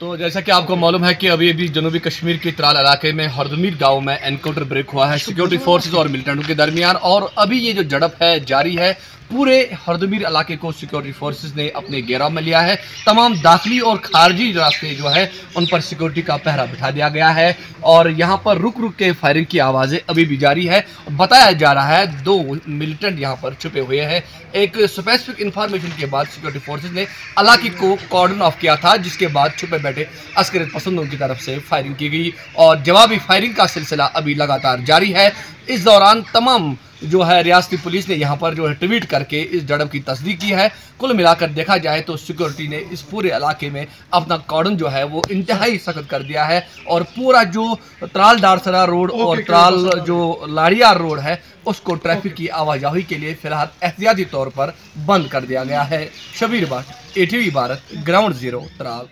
तो जैसा कि आपको मालूम है कि अभी जनूबी कश्मीर के त्राल इलाके में हरदमीर गांव में एनकाउंटर ब्रेक हुआ है सिक्योरिटी फोर्सेस और मिलिटेंटों के दरमियान, और अभी ये जो झड़प है जारी है। पूरे हरदमीर इलाके को सिक्योरिटी फोर्सेस ने अपने घेराव में लिया है। तमाम दाखिली और खारजी रास्ते जो है उन पर सिक्योरिटी का पहरा बिठा दिया गया है, और यहाँ पर रुक रुक के फायरिंग की आवाज़ें अभी भी जारी है। बताया जा रहा है 2 मिलिटेंट यहाँ पर छुपे हुए हैं। एक स्पेसिफिक इंफॉर्मेशन के बाद सिक्योरिटी फोर्सेस ने इलाके को कॉर्डन ऑफ किया था, जिसके बाद छुपे बैठे अस्करियत पसंदों की तरफ से फायरिंग की गई और जवाबी फायरिंग का सिलसिला अभी लगातार जारी है। इस दौरान तमाम जो है रियासती पुलिस ने यहाँ पर जो है ट्वीट करके इस झड़प की तस्दीक की है। कुल मिलाकर देखा जाए तो सिक्योरिटी ने इस पूरे इलाके में अपना कॉर्डन जो है वो इंतहाई सख्त कर दिया है, और पूरा जो त्राल डारसरा रोड और त्राल जो लाड़ियार रोड है उसको ट्रैफिक की आवाजाही के लिए फिलहाल एहतियाती तौर पर बंद कर दिया गया है। शबीर बात, ATV Bharat, ground zero, Tral.